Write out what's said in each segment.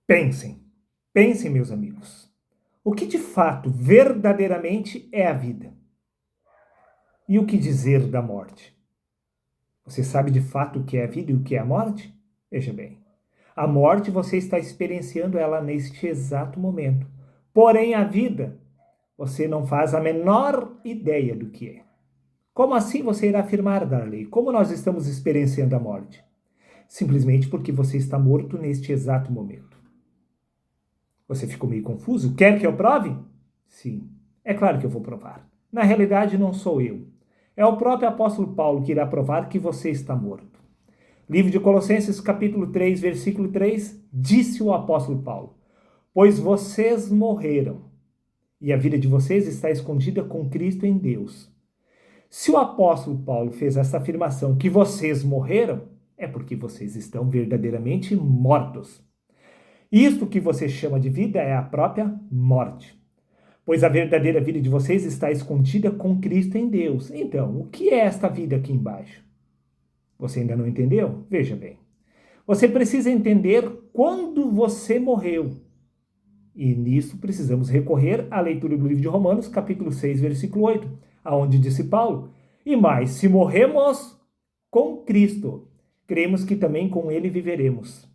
Pensem, pensem, meus amigos. O que de fato, verdadeiramente é a vida? E o que dizer da morte? Você sabe de fato o que é a vida e o que é a morte? Veja bem, a morte você está experienciando ela neste exato momento. Porém, a vida, você não faz a menor ideia do que é. Como assim você irá afirmar, Darley? Como nós estamos experienciando a morte? Simplesmente porque você está morto neste exato momento. Você ficou meio confuso? Quer que eu prove? Sim, é claro que eu vou provar. Na realidade, não sou eu. É o próprio apóstolo Paulo que irá provar que você está morto. Livro de Colossenses, capítulo 3, versículo 3, disse o apóstolo Paulo: Pois vocês morreram, e a vida de vocês está escondida com Cristo em Deus. Se o apóstolo Paulo fez essa afirmação que vocês morreram, é porque vocês estão verdadeiramente mortos. Isto que você chama de vida é a própria morte. Pois a verdadeira vida de vocês está escondida com Cristo em Deus. Então, o que é esta vida aqui embaixo? Você ainda não entendeu? Veja bem. Você precisa entender quando você morreu. E nisso precisamos recorrer à leitura do livro de Romanos, capítulo 6, versículo 8, aonde disse Paulo: E mais, se morremos com Cristo, cremos que também com ele viveremos.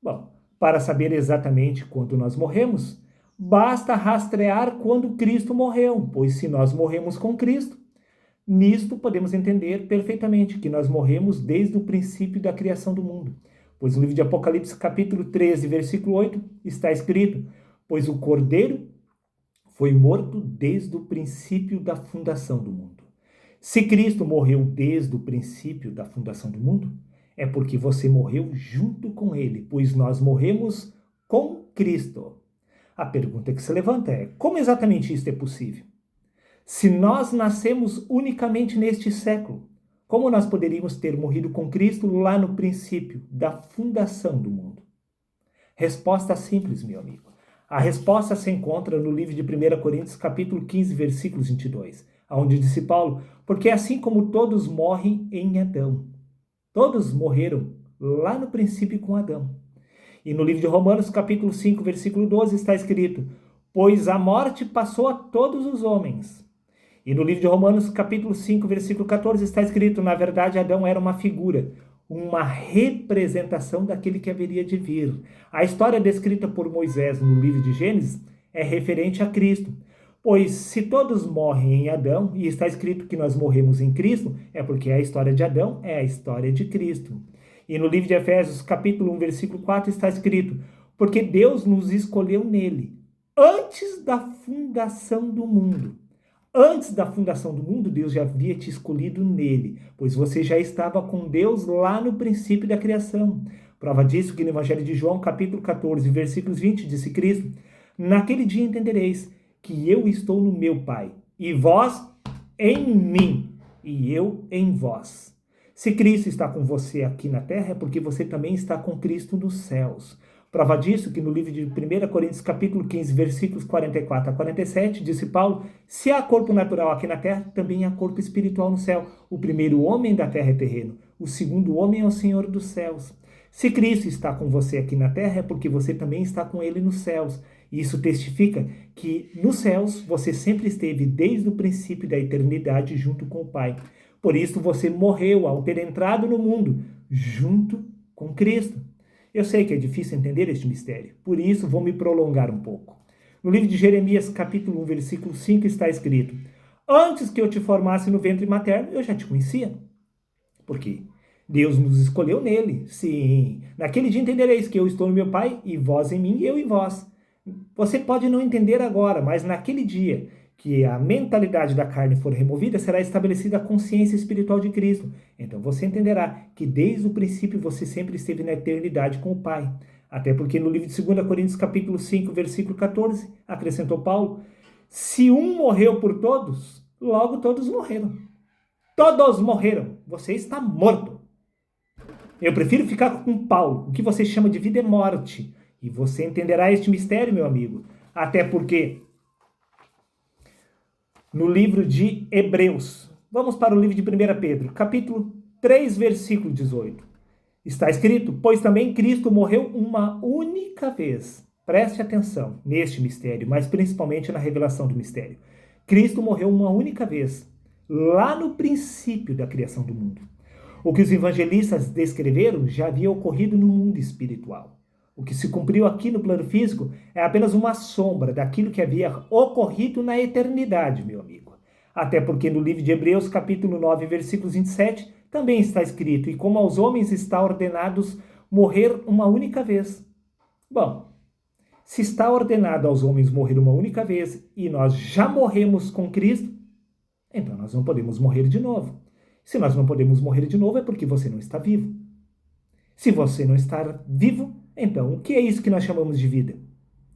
Bom, para saber exatamente quando nós morremos, basta rastrear quando Cristo morreu, pois se nós morremos com Cristo, nisto podemos entender perfeitamente que nós morremos desde o princípio da criação do mundo. Pois no livro de Apocalipse, capítulo 13, versículo 8, está escrito: Pois o Cordeiro foi morto desde o princípio da fundação do mundo. Se Cristo morreu desde o princípio da fundação do mundo, é porque você morreu junto com ele, pois nós morremos com Cristo. A pergunta que se levanta é: como exatamente isso é possível? Se nós nascemos unicamente neste século, como nós poderíamos ter morrido com Cristo lá no princípio da fundação do mundo? Resposta simples, meu amigo. A resposta se encontra no livro de 1 Coríntios, capítulo 15, versículos 22, onde disse Paulo: Porque assim como todos morrem em Adão, todos morreram lá no princípio com Adão. E no livro de Romanos, capítulo 5, versículo 12, está escrito: Pois a morte passou a todos os homens. E no livro de Romanos, capítulo 5, versículo 14, está escrito: Na verdade, Adão era uma figura, uma representação daquele que haveria de vir. A história descrita por Moisés no livro de Gênesis é referente a Cristo. Pois se todos morrem em Adão, e está escrito que nós morremos em Cristo, é porque a história de Adão é a história de Cristo. E no livro de Efésios, capítulo 1, versículo 4, está escrito: Porque Deus nos escolheu nele, antes da fundação do mundo. Antes da fundação do mundo, Deus já havia te escolhido nele, pois você já estava com Deus lá no princípio da criação. Prova disso que no Evangelho de João, capítulo 14, versículos 20, disse Cristo: Naquele dia entendereis que eu estou no meu Pai, e vós em mim, e eu em vós. Se Cristo está com você aqui na terra, é porque você também está com Cristo nos céus. Prova disso que no livro de 1 Coríntios, capítulo 15, versículos 44 a 47, disse Paulo: Se há corpo natural aqui na terra, também há corpo espiritual no céu. O primeiro homem da terra é terreno, o segundo homem é o Senhor dos céus. Se Cristo está com você aqui na terra, é porque você também está com ele nos céus. Isso testifica que nos céus você sempre esteve desde o princípio da eternidade junto com o Pai. Por isso você morreu ao ter entrado no mundo junto com Cristo. Eu sei que é difícil entender este mistério, por isso vou me prolongar um pouco. No livro de Jeremias, capítulo 1, versículo 5, está escrito: Antes que eu te formasse no ventre materno, eu já te conhecia. Por quê? Deus nos escolheu nele. Sim, naquele dia entendereis que eu estou no meu Pai, e vós em mim, e eu em vós. Você pode não entender agora, mas naquele dia que a mentalidade da carne for removida, será estabelecida a consciência espiritual de Cristo. Então você entenderá que desde o princípio você sempre esteve na eternidade com o Pai. Até porque no livro de 2 Coríntios, capítulo 5, versículo 14, acrescentou Paulo: Se um morreu por todos, logo todos morreram. Todos morreram. Você está morto. Eu prefiro ficar com Paulo. O que você chama de vida é morte. E você entenderá este mistério, meu amigo. Até porque no livro de Hebreus, vamos para o livro de 1 Pedro, capítulo 3, versículo 18. Está escrito, pois também Cristo morreu uma única vez. Preste atenção neste mistério, mas principalmente na revelação do mistério. Cristo morreu uma única vez, lá no princípio da criação do mundo. O que os evangelistas descreveram já havia ocorrido no mundo espiritual. O que se cumpriu aqui no plano físico é apenas uma sombra daquilo que havia ocorrido na eternidade, meu amigo. Até porque no livro de Hebreus, capítulo 9, versículos 27, também está escrito, e como aos homens está ordenados morrer uma única vez. Bom, se está ordenado aos homens morrer uma única vez e nós já morremos com Cristo, então nós não podemos morrer de novo. Se nós não podemos morrer de novo é porque você não está vivo. Se você não está vivo, então o que é isso que nós chamamos de vida?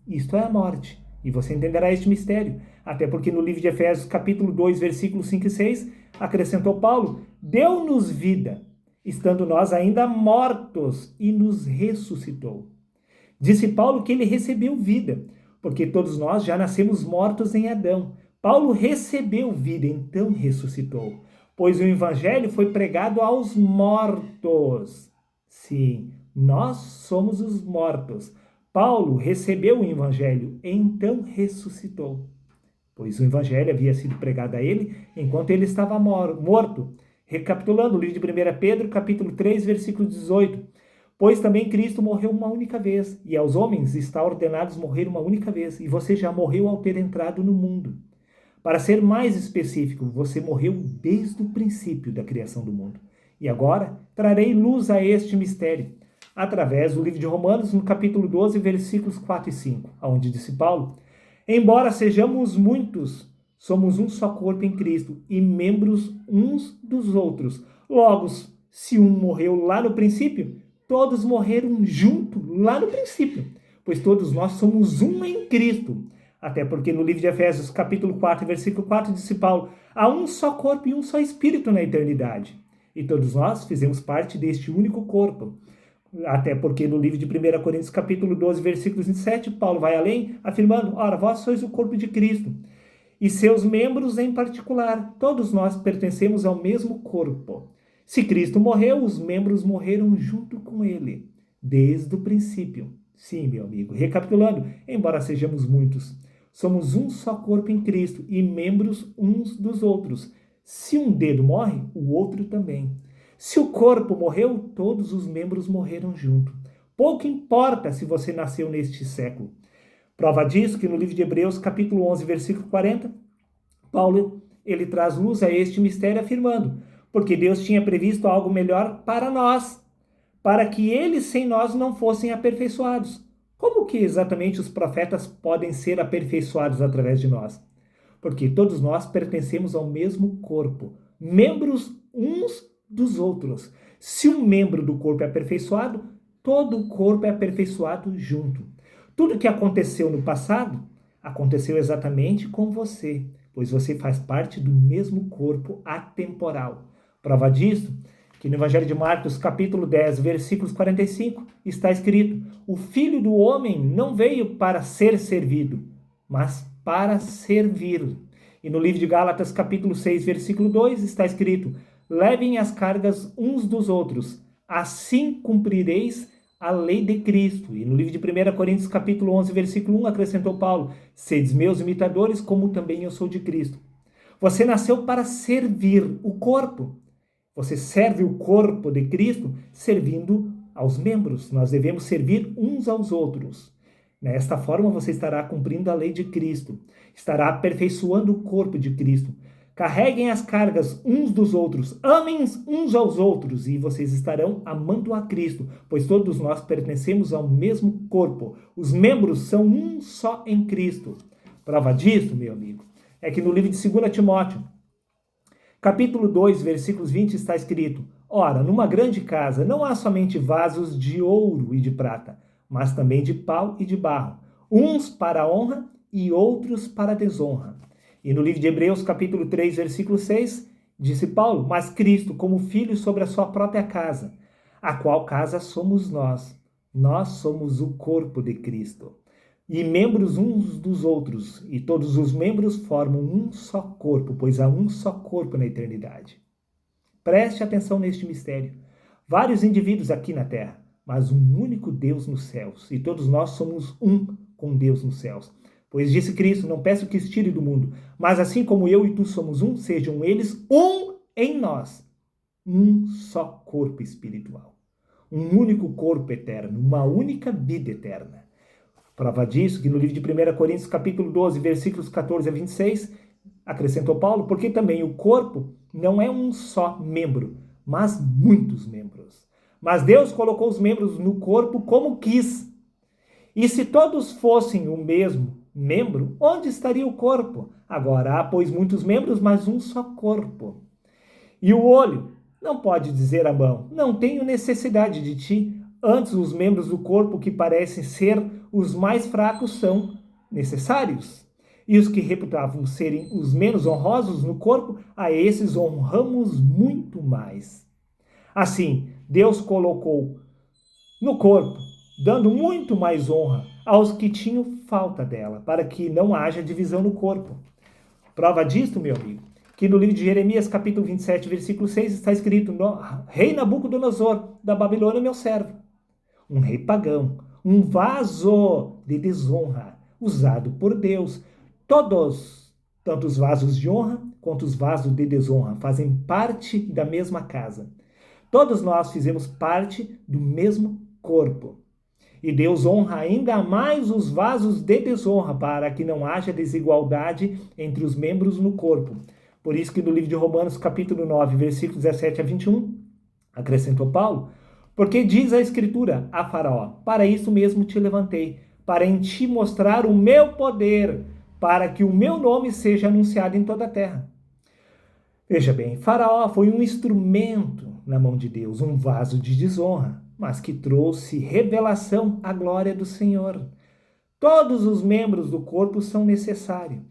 Isto é a morte. E você entenderá este mistério. Até porque no livro de Efésios, capítulo 2, versículos 5 e 6, acrescentou Paulo, deu-nos vida, estando nós ainda mortos, e nos ressuscitou. Disse Paulo que ele recebeu vida, porque todos nós já nascemos mortos em Adão. Paulo recebeu vida, então ressuscitou, pois o evangelho foi pregado aos mortos. Sim, nós somos os mortos. Paulo recebeu o evangelho, então ressuscitou, pois o evangelho havia sido pregado a ele enquanto ele estava morto. Recapitulando o livro de 1 Pedro, capítulo 3, versículo 18. Pois também Cristo morreu uma única vez, e aos homens está ordenados morrer uma única vez, e você já morreu ao ter entrado no mundo. Para ser mais específico, você morreu desde o princípio da criação do mundo. E agora trarei luz a este mistério, através do livro de Romanos, no capítulo 12, versículos 4 e 5, onde disse Paulo, embora sejamos muitos, somos um só corpo em Cristo e membros uns dos outros. Logo, se um morreu lá no princípio, todos morreram junto lá no princípio, pois todos nós somos um em Cristo. Até porque no livro de Efésios, capítulo 4, versículo 4, disse Paulo, há um só corpo e um só espírito na eternidade. E todos nós fizemos parte deste único corpo. Até porque no livro de 1 Coríntios, capítulo 12, versículos 27, Paulo vai além, afirmando, ora, vós sois o corpo de Cristo, e seus membros em particular. Todos nós pertencemos ao mesmo corpo. Se Cristo morreu, os membros morreram junto com ele, desde o princípio. Sim, meu amigo, recapitulando, embora sejamos muitos, somos um só corpo em Cristo e membros uns dos outros. Se um dedo morre, o outro também. Se o corpo morreu, todos os membros morreram junto. Pouco importa se você nasceu neste século. Prova disso que no livro de Hebreus, capítulo 11, versículo 40, Paulo, ele traz luz a este mistério afirmando, porque Deus tinha previsto algo melhor para nós, para que eles sem nós não fossem aperfeiçoados. Como que exatamente os profetas podem ser aperfeiçoados através de nós? Porque todos nós pertencemos ao mesmo corpo, membros uns dos outros. Se um membro do corpo é aperfeiçoado, todo o corpo é aperfeiçoado junto. Tudo que aconteceu no passado, aconteceu exatamente com você, pois você faz parte do mesmo corpo atemporal. Prova disso, que no Evangelho de Marcos, capítulo 10, versículos 45, está escrito, o Filho do Homem não veio para ser servido, mas para servir. E no livro de Gálatas, capítulo 6, versículo 2, está escrito, levem as cargas uns dos outros, assim cumprireis a lei de Cristo. E no livro de 1 Coríntios, capítulo 11, versículo 1, acrescentou Paulo, sedes meus imitadores, como também eu sou de Cristo. Você nasceu para servir o corpo. Você serve o corpo de Cristo servindo aos membros. Nós devemos servir uns aos outros. Desta forma, você estará cumprindo a lei de Cristo, estará aperfeiçoando o corpo de Cristo. Carreguem as cargas uns dos outros, amem uns aos outros, e vocês estarão amando a Cristo, pois todos nós pertencemos ao mesmo corpo. Os membros são um só em Cristo. Prova disso, meu amigo, é que no livro de 2 Timóteo, capítulo 2, versículos 20, está escrito, ora, numa grande casa não há somente vasos de ouro e de prata, mas também de pau e de barro, uns para a honra e outros para a desonra. E no livro de Hebreus, capítulo 3, versículo 6, disse Paulo, mas Cristo como filho sobre a sua própria casa, a qual casa somos nós. Nós somos o corpo de Cristo. E membros uns dos outros, e todos os membros formam um só corpo, pois há um só corpo na eternidade. Preste atenção neste mistério. vários indivíduos aqui na terra, mas um único Deus nos céus. E todos nós somos um com Deus nos céus. Pois disse Cristo, não peço que os tire do mundo, mas assim como eu e tu somos um, sejam eles um em nós. Um só corpo espiritual. Um único corpo eterno, uma única vida eterna. Prova disso que no livro de 1 Coríntios, capítulo 12, versículos 14 a 26, acrescentou Paulo, porque também o corpo não é um só membro, mas muitos membros. Mas Deus colocou os membros no corpo como quis. E se todos fossem o mesmo membro, onde estaria o corpo? Agora há, pois, muitos membros, mas um só corpo. E o olho não pode dizer à mão, não tenho necessidade de ti. Antes, os membros do corpo que parecem ser os mais fracos são necessários. E os que reputavam serem os menos honrosos no corpo, a esses honramos muito mais. Assim, Deus colocou no corpo, dando muito mais honra aos que tinham falta dela, para que não haja divisão no corpo. Prova disto, meu amigo, que no livro de Jeremias, capítulo 27, versículo 6, está escrito: Rei Nabucodonosor, da Babilônia, meu servo, um rei pagão, um vaso de desonra, usado por Deus. Todos, tanto os vasos de honra quanto os vasos de desonra, fazem parte da mesma casa. Todos nós fizemos parte do mesmo corpo. E Deus honra ainda mais os vasos de desonra, para que não haja desigualdade entre os membros no corpo. Por isso que no livro de Romanos, capítulo 9, versículos 17 a 21, acrescentou Paulo, porque diz a Escritura a Faraó, para isso mesmo te levantei, para em ti mostrar o meu poder, para que o meu nome seja anunciado em toda a terra. Veja bem, Faraó foi um instrumento na mão de Deus, um vaso de desonra, mas que trouxe revelação à glória do Senhor. Todos os membros do corpo são necessários.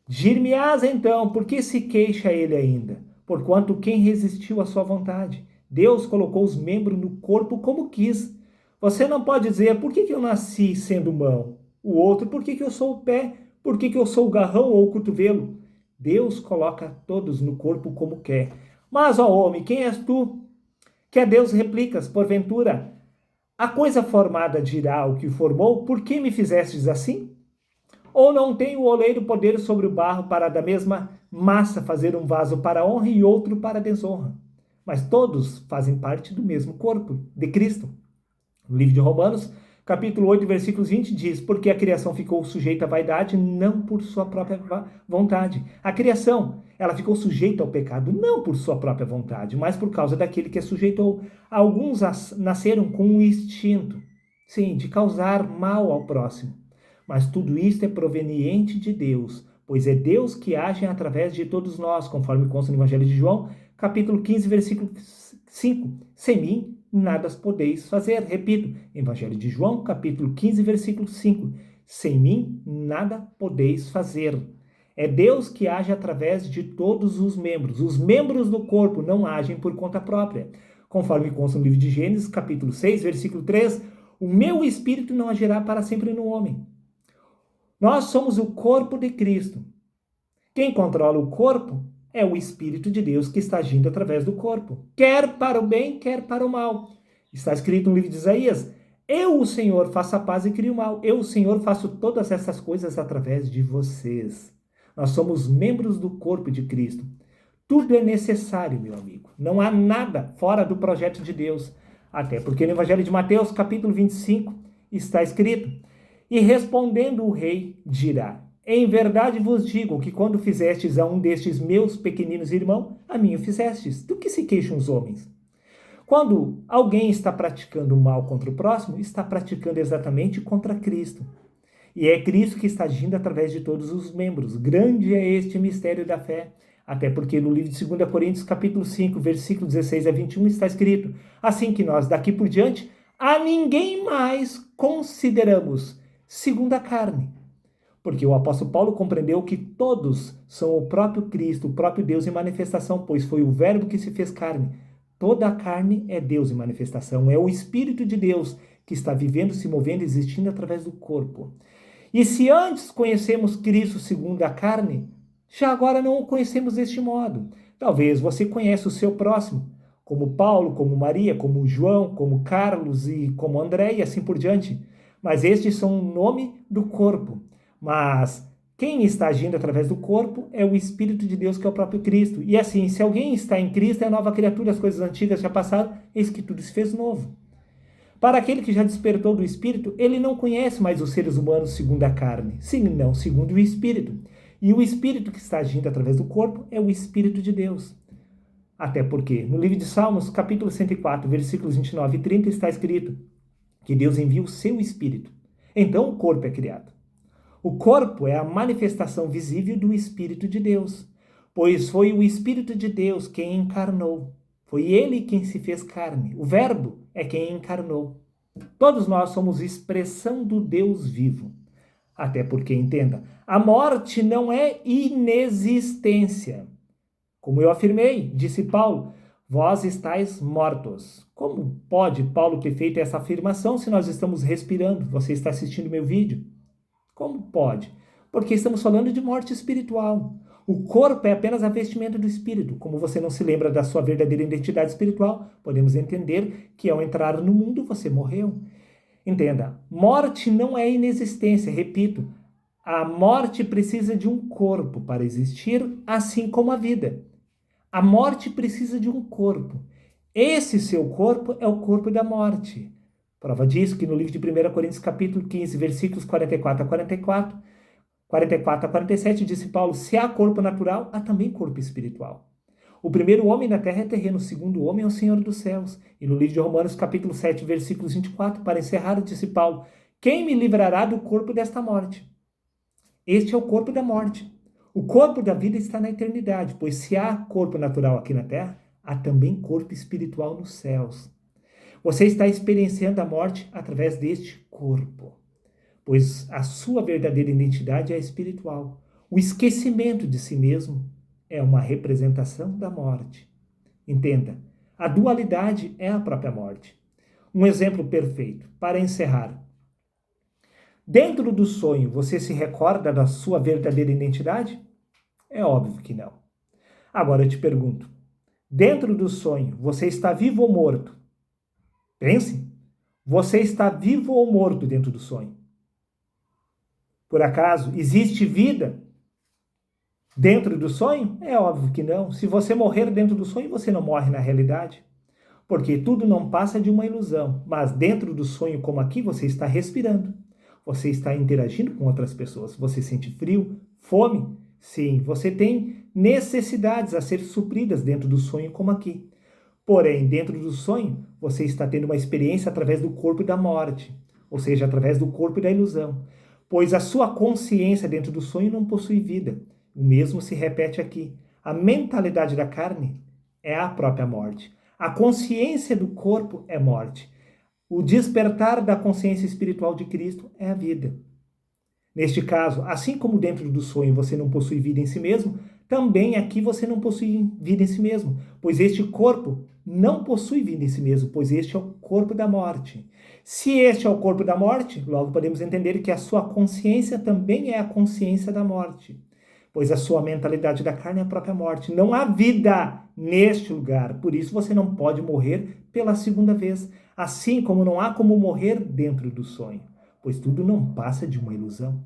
Dir-me-ás então, por que se queixa ele ainda? Porquanto quem resistiu à sua vontade? Deus colocou os membros no corpo como quis. Você não pode dizer, por que eu nasci sendo mão? O outro, por que eu sou o pé? Por que eu sou o garrão ou o cotovelo? Deus coloca todos no corpo como quer. Mas, ó homem, quem és tu? Que a Deus replicas, porventura, a coisa formada dirá o que formou, por que me fizestes assim? Ou não tem o oleiro poder sobre o barro para da mesma massa fazer um vaso para honra e outro para desonra? Mas todos fazem parte do mesmo corpo, de Cristo. No livro de Romanos, capítulo 8, versículos 20, diz, porque a criação ficou sujeita à vaidade, não por sua própria vontade. A criação, ela ficou sujeita ao pecado, não por sua própria vontade, mas por causa daquele que a sujeitou. Alguns nasceram com um instinto, sim, de causar mal ao próximo. Mas tudo isto é proveniente de Deus, pois é Deus que age através de todos nós, conforme consta no Evangelho de João, capítulo 15, versículo 5. Sem mim, nada podeis fazer. Repito, Evangelho de João, capítulo 15, versículo 5. Sem mim, nada podeis fazer. É Deus que age através de todos os membros. Os membros do corpo não agem por conta própria. Conforme consta no livro de Gênesis, capítulo 6, versículo 3, o meu espírito não agirá para sempre no homem. Nós somos o corpo de Cristo. Quem controla o corpo é o Espírito de Deus que está agindo através do corpo, quer para o bem, quer para o mal. Está escrito no livro de Isaías, eu, o Senhor, faço a paz e crio o mal. Eu, o Senhor, faço todas essas coisas através de vocês. Nós somos membros do corpo de Cristo. Tudo é necessário, meu amigo. Não há nada fora do projeto de Deus. Até porque no Evangelho de Mateus, capítulo 25, está escrito, e respondendo o rei, dirá, em verdade vos digo que quando fizestes a um destes meus pequeninos irmãos, a mim o fizestes. Do que se queixam os homens? Quando alguém está praticando mal contra o próximo, está praticando exatamente contra Cristo. E é Cristo que está agindo através de todos os membros. Grande é este mistério da fé. Até porque no livro de 2 Coríntios, capítulo 5, versículo 16 a 21, está escrito, assim que nós, daqui por diante, a ninguém mais consideramos segundo a carne. Porque o apóstolo Paulo compreendeu que todos são o próprio Cristo, o próprio Deus em manifestação, pois foi o verbo que se fez carne. Toda a carne é Deus em manifestação, é o Espírito de Deus que está vivendo, se movendo, existindo através do corpo. E se antes conhecemos Cristo segundo a carne, já agora não o conhecemos deste modo. Talvez você conheça o seu próximo como Paulo, como Maria, como João, como Carlos e como André e assim por diante. Mas estes são o nome do corpo. Mas quem está agindo através do corpo é o Espírito de Deus, que é o próprio Cristo. E assim, se alguém está em Cristo, é nova criatura, as coisas antigas já passaram, eis que tudo se fez novo. Para aquele que já despertou do Espírito, ele não conhece mais os seres humanos segundo a carne, senão segundo o Espírito. E o Espírito que está agindo através do corpo é o Espírito de Deus. Até porque, no livro de Salmos, capítulo 104, versículos 29 e 30, está escrito que Deus envia o seu Espírito. Então o corpo é criado. O corpo é a manifestação visível do Espírito de Deus, pois foi o Espírito de Deus quem encarnou. Foi ele quem se fez carne. O Verbo é quem encarnou. Todos nós somos expressão do Deus vivo. Até porque, entenda, a morte não é inexistência. Como eu afirmei, disse Paulo, vós estáis mortos. Como pode Paulo ter feito essa afirmação se nós estamos respirando? Você está assistindo meu vídeo? Como pode? Porque estamos falando de morte espiritual. O corpo é apenas a vestimenta do espírito. Como você não se lembra da sua verdadeira identidade espiritual, podemos entender que ao entrar no mundo você morreu. Entenda, morte não é inexistência, repito. A morte precisa de um corpo para existir, assim como a vida. A morte precisa de um corpo. Esse seu corpo é o corpo da morte. Prova disso que no livro de 1 Coríntios capítulo 15, versículos 44 a 44, 44 a 47, disse Paulo, se há corpo natural, há também corpo espiritual. O primeiro homem na terra é terreno, o segundo homem é o Senhor dos céus. E no livro de Romanos capítulo 7, versículos 24, para encerrar, disse Paulo, quem me livrará do corpo desta morte? Este é o corpo da morte. O corpo da vida está na eternidade, pois se há corpo natural aqui na terra, há também corpo espiritual nos céus. Você está experienciando a morte através deste corpo, pois a sua verdadeira identidade é espiritual. O esquecimento de si mesmo é uma representação da morte. Entenda, a dualidade é a própria morte. Um exemplo perfeito, para encerrar. Dentro do sonho, você se recorda da sua verdadeira identidade? É óbvio que não. Agora eu te pergunto, dentro do sonho, você está vivo ou morto? Pense, você está vivo ou morto dentro do sonho? Por acaso, existe vida dentro do sonho? É óbvio que não. Se você morrer dentro do sonho, você não morre na realidade. Porque tudo não passa de uma ilusão. Mas dentro do sonho, como aqui, você está respirando. Você está interagindo com outras pessoas. Você sente frio, fome? Sim, você tem necessidades a ser supridas dentro do sonho, como aqui. Porém, dentro do sonho, você está tendo uma experiência através do corpo da morte. Ou seja, através do corpo da ilusão. Pois a sua consciência dentro do sonho não possui vida. O mesmo se repete aqui. A mentalidade da carne é a própria morte. A consciência do corpo é morte. O despertar da consciência espiritual de Cristo é a vida. Neste caso, assim como dentro do sonho você não possui vida em si mesmo, também aqui você não possui vida em si mesmo, pois este corpo não possui vida em si mesmo, pois este é o corpo da morte. Se este é o corpo da morte, logo podemos entender que a sua consciência também é a consciência da morte, pois a sua mentalidade da carne é a própria morte. Não há vida neste lugar, por isso você não pode morrer pela segunda vez, assim como não há como morrer dentro do sonho, pois tudo não passa de uma ilusão.